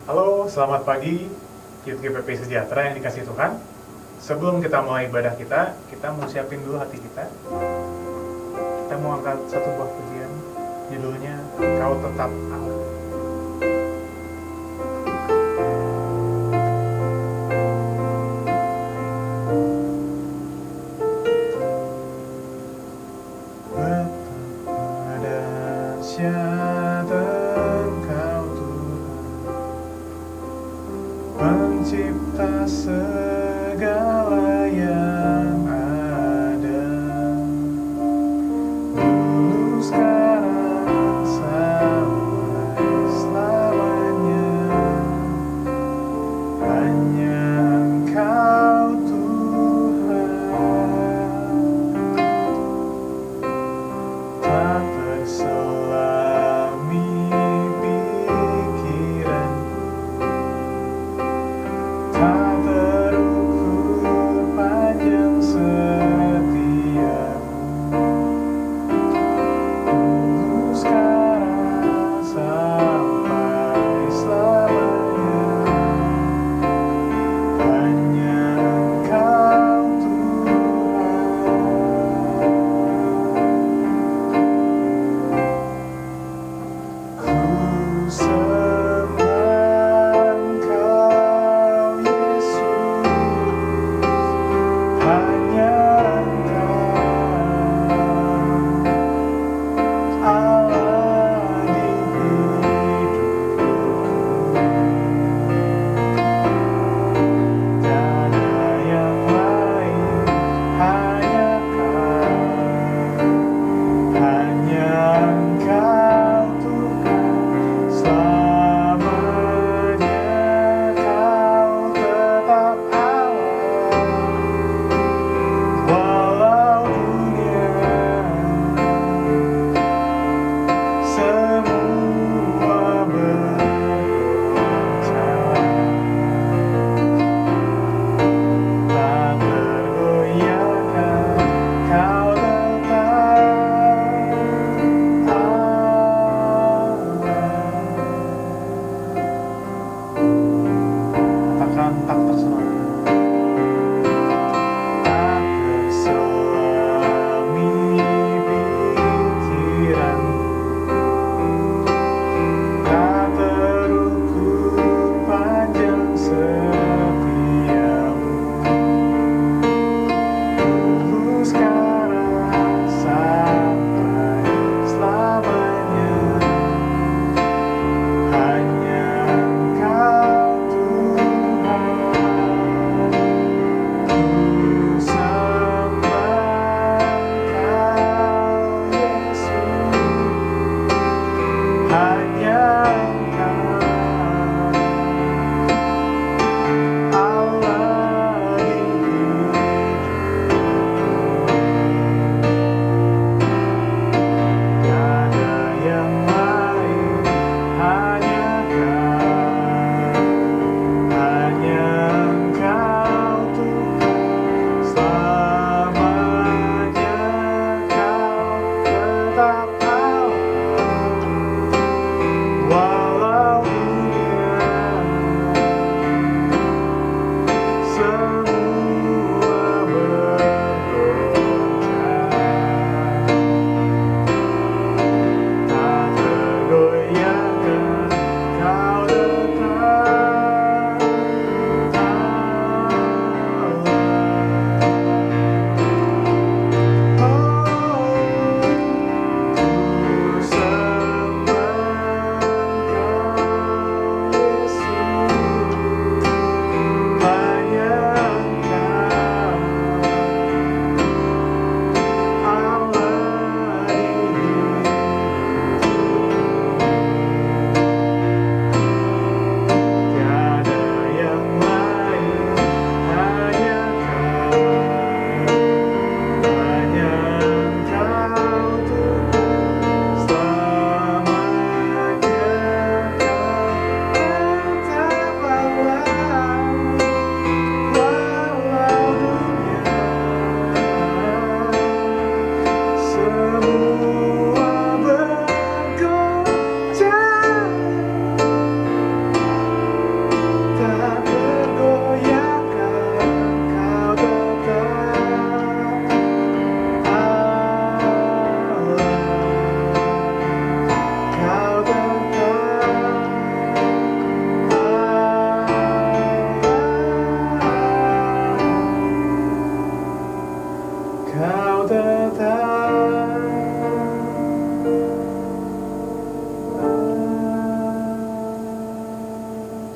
Halo, selamat pagi, Youth GPP Sejahtera yang dikasih Tuhan. Sebelum kita mulai ibadah kita mau siapin dulu hati kita. Kita mau angkat satu buah pujian, judulnya Kau Tetap Allah. Betapa dahsyat Engkau Tuhan, Pencipta segala yang ada, dulu, sekarang, sampai selamanya. Hanya Engkau Tuhan, tak terselami pikiran, tak terukur panjang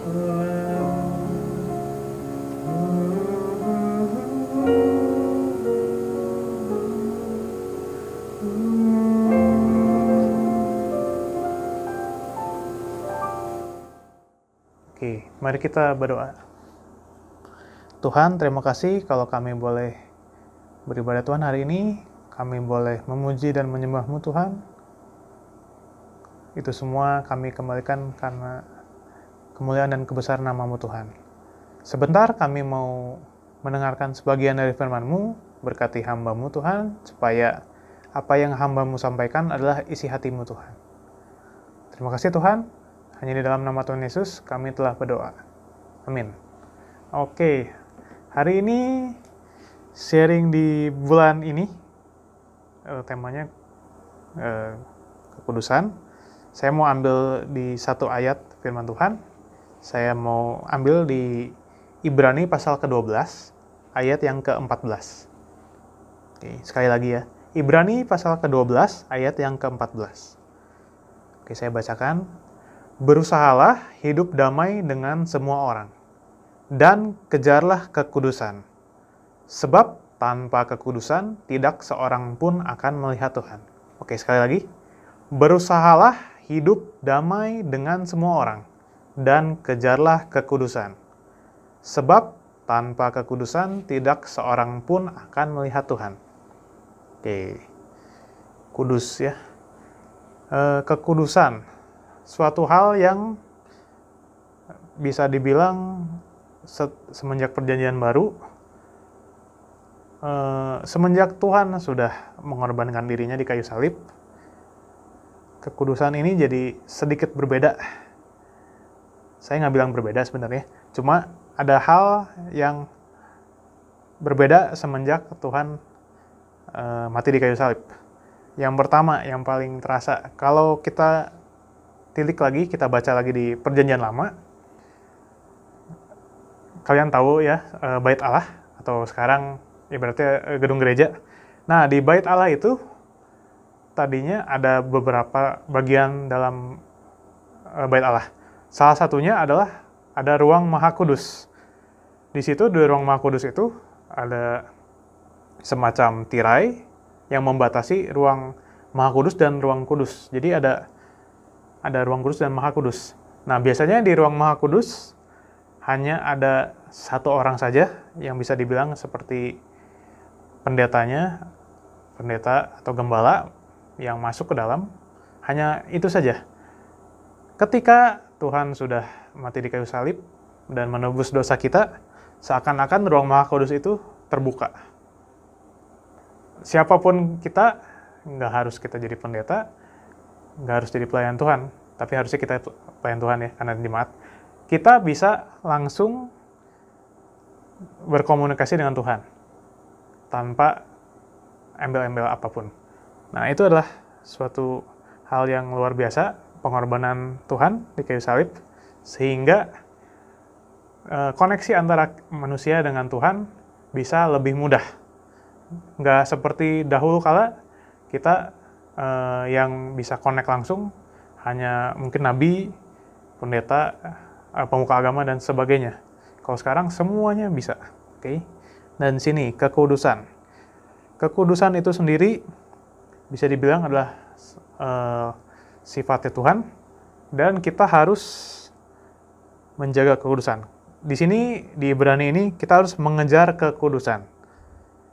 Oke, mari kita berdoa. Tuhan, terima kasih kalau kami boleh beribadah Tuhan hari ini. Kami boleh memuji dan menyembah-Mu Tuhan. Itu semua kami kembalikan karena kemuliaan dan kebesaran nama-Mu Tuhan. Sebentar kami mau mendengarkan sebagian dari firman-Mu. Berkati hamba-Mu Tuhan, supaya apa yang hamba-Mu sampaikan adalah isi hati-Mu Tuhan. Terima kasih Tuhan. Hanya di dalam nama Tuhan Yesus kami telah berdoa. Amin. Oke, hari ini sharing di bulan ini, temanya kekudusan. Saya mau ambil di satu ayat firman Tuhan. Saya mau ambil di Ibrani pasal ke-12, ayat yang ke-14. Oke, sekali lagi ya. Ibrani pasal ke-12, ayat yang ke-14. Oke, saya bacakan. Berusahalah hidup damai dengan semua orang, dan kejarlah kekudusan. Sebab tanpa kekudusan, tidak seorang pun akan melihat Tuhan. Oke, sekali lagi. Berusahalah hidup damai dengan semua orang, dan kejarlah kekudusan. Sebab tanpa kekudusan, tidak seorang pun akan melihat Tuhan. Oke, kudus ya. Kekudusan. Suatu hal yang bisa dibilang semenjak perjanjian baru, semenjak Tuhan sudah mengorbankan dirinya di kayu salib, kekudusan ini jadi sedikit berbeda. Saya nggak bilang berbeda sebenarnya, cuma ada hal yang berbeda semenjak Tuhan mati di kayu salib. Yang pertama, yang paling terasa, kalau kita tilik lagi, kita baca lagi di Perjanjian Lama. Kalian tahu ya, Bait Allah, atau sekarang ibaratnya gedung gereja. Nah, di Bait Allah itu, tadinya ada beberapa bagian dalam Bait Allah. Salah satunya adalah ada ruang Maha Kudus. Di situ, di ruang Maha Kudus itu, ada semacam tirai yang membatasi ruang Maha Kudus dan ruang kudus. Jadi ada ruang kudus dan Maha Kudus. Nah, biasanya di ruang Maha Kudus hanya ada satu orang saja yang bisa dibilang seperti pendetanya, pendeta atau gembala yang masuk ke dalam. Hanya itu saja. Ketika Tuhan sudah mati di kayu salib dan menebus dosa kita, seakan-akan ruang Maha Kudus itu terbuka. Siapapun kita, nggak harus kita jadi pendeta, nggak harus jadi pelayan Tuhan, tapi harusnya kita pelayan Tuhan ya, karena jemaat. Kita bisa langsung berkomunikasi dengan Tuhan, tanpa embel-embel apapun. Nah, itu adalah suatu hal yang luar biasa, pengorbanan Tuhan di kayu salib, sehingga koneksi antara manusia dengan Tuhan bisa lebih mudah. Nggak seperti dahulu kala, kita yang bisa connect langsung hanya mungkin nabi, pendeta, pemuka agama dan sebagainya. Kalau sekarang semuanya bisa. Oke. Dan sini kekudusan. Kekudusan itu sendiri bisa dibilang adalah sifatnya Tuhan, dan kita harus menjaga kekudusan. Di sini di Ibrani ini kita harus mengejar kekudusan.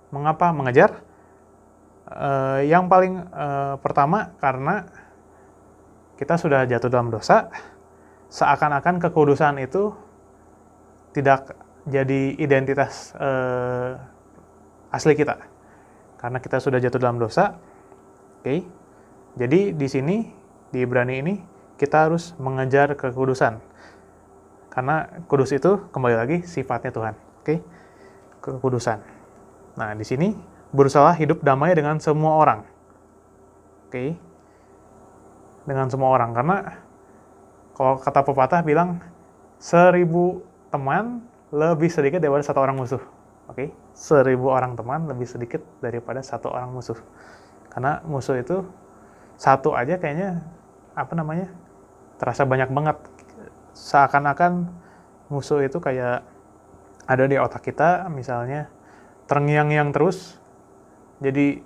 Mengapa mengejar? Yang paling pertama, karena kita sudah jatuh dalam dosa, seakan-akan kekudusan itu tidak jadi identitas asli kita, karena kita sudah jatuh dalam dosa. Oke. Jadi di sini di Ibrani ini kita harus mengejar kekudusan, karena kudus itu kembali lagi sifatnya Tuhan. Oke. Kekudusan. Nah, di sini berusaha hidup damai dengan semua orang. Oke. Dengan semua orang. Karena kalau kata pepatah bilang 1000 teman lebih sedikit daripada 1 orang musuh. Oke. 1000 orang teman lebih sedikit daripada 1 orang musuh. Karena musuh itu satu aja kayaknya terasa banyak banget. Seakan-akan musuh itu kayak ada di otak kita, misalnya terngiang-ngiang terus, jadi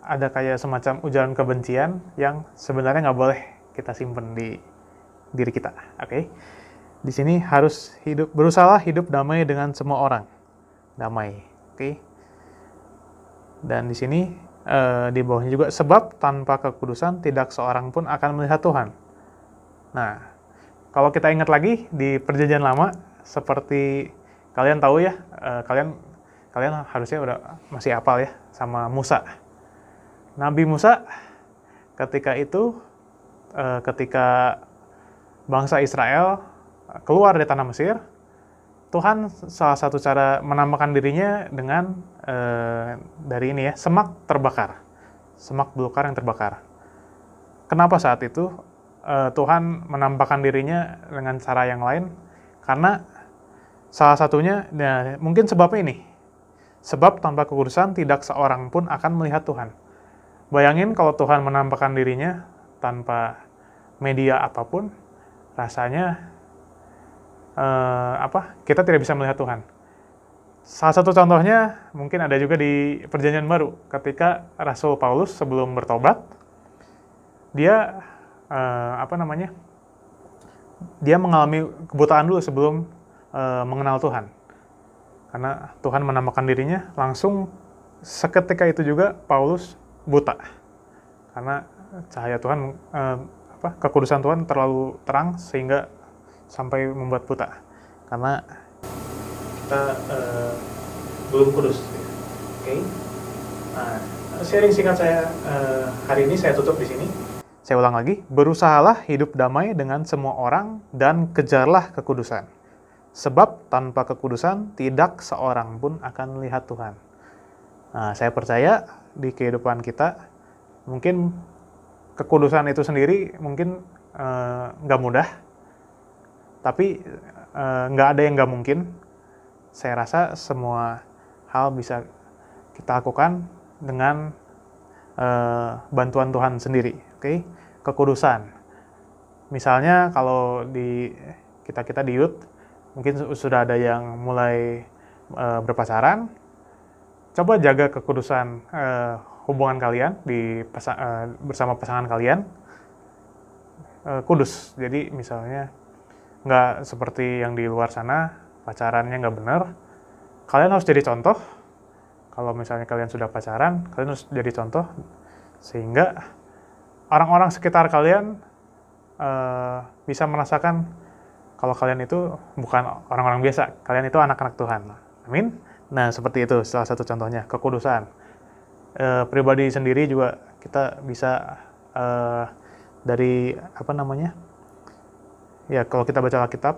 ada kayak semacam ujaran kebencian yang sebenarnya nggak boleh kita simpen di diri kita. Oke? Di sini harus berusaha hidup damai dengan semua orang. Damai. Oke? Dan di sini di bawahnya juga, sebab tanpa kekudusan tidak seorang pun akan melihat Tuhan. Nah, kalau kita ingat lagi di Perjanjian Lama, seperti kalian tahu ya, kalian harusnya udah masih hafal ya sama Musa. Nabi Musa ketika bangsa Israel keluar dari tanah Mesir, Tuhan salah satu cara menampakkan dirinya dengan dari ini ya, semak terbakar, semak belukar yang terbakar. Kenapa saat itu Tuhan menampakkan dirinya dengan cara yang lain? Karena salah satunya, ya, mungkin sebabnya ini, sebab tanpa kekudusan tidak seorang pun akan melihat Tuhan. Bayangin kalau Tuhan menampakkan dirinya tanpa media apapun, rasanya kita tidak bisa melihat Tuhan. Salah satu contohnya mungkin ada juga di Perjanjian Baru, ketika Rasul Paulus sebelum bertobat, dia dia mengalami kebutaan dulu sebelum mengenal Tuhan. Karena Tuhan menampakkan dirinya, langsung seketika itu juga Paulus buta. Karena cahaya Tuhan, kekudusan Tuhan terlalu terang sehingga sampai membuat buta. Karena kita belum kudus. Oke. Nah, sharing singkat saya hari ini saya tutup di sini. Saya ulang lagi, berusahalah hidup damai dengan semua orang dan kejarlah kekudusan. Sebab tanpa kekudusan tidak seorang pun akan melihat Tuhan. Nah, saya percaya di kehidupan kita, mungkin kekudusan itu sendiri mungkin nggak mudah, tapi nggak ada yang nggak mungkin. Saya rasa semua hal bisa kita lakukan dengan bantuan Tuhan sendiri. Oke? Kekudusan. Misalnya kalau di kita di youth, mungkin sudah ada yang mulai berpacaran, coba jaga kekudusan hubungan kalian bersama pasangan kalian, kudus. Jadi misalnya nggak seperti yang di luar sana, pacarannya nggak benar. Kalian harus jadi contoh. Kalau misalnya kalian sudah pacaran, kalian harus jadi contoh sehingga orang-orang sekitar kalian bisa merasakan kalau kalian itu bukan orang-orang biasa, kalian itu anak-anak Tuhan. Amin. Nah, seperti itu salah satu contohnya, kekudusan. Pribadi sendiri juga kita bisa dari ya, kalau kita baca Alkitab,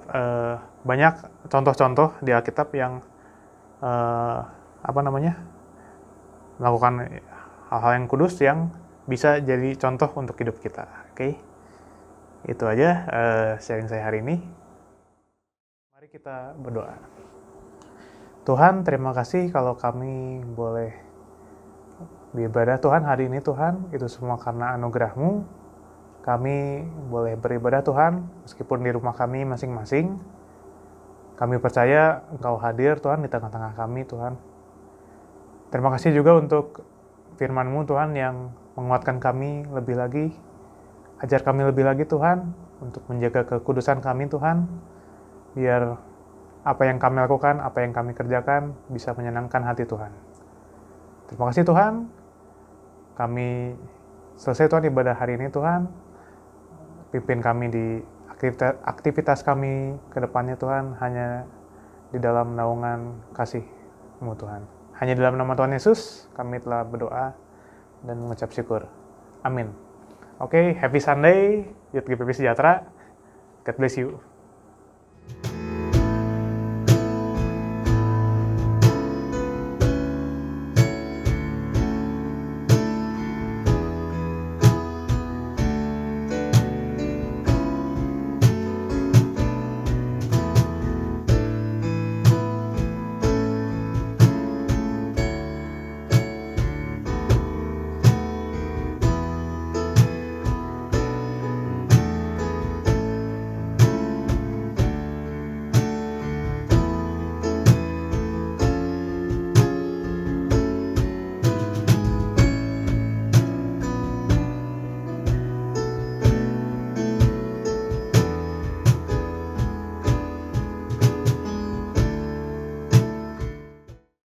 banyak contoh-contoh di Alkitab yang melakukan hal-hal yang kudus yang bisa jadi contoh untuk hidup kita. Oke? Itu aja sharing saya hari ini. Mari kita berdoa. Tuhan, terima kasih kalau kami boleh beribadah Tuhan hari ini Tuhan. Itu semua karena anugerah-Mu. Kami boleh beribadah Tuhan, meskipun di rumah kami masing-masing. Kami percaya Engkau hadir Tuhan di tengah-tengah kami Tuhan. Terima kasih juga untuk firman-Mu Tuhan yang menguatkan kami lebih lagi. Ajar kami lebih lagi Tuhan untuk menjaga kekudusan kami Tuhan. Biar apa yang kami lakukan, apa yang kami kerjakan bisa menyenangkan hati Tuhan. Terima kasih Tuhan. Kami selesai Tuhan ibadah hari ini Tuhan. Pimpin kami di aktivitas kami ke depannya Tuhan, hanya di dalam naungan kasih-Mu Tuhan. Hanya dalam nama Tuhan Yesus kami telah berdoa dan mengucap syukur. Amin. Oke, happy Sunday, Youth GPP Sejahtera. God bless you.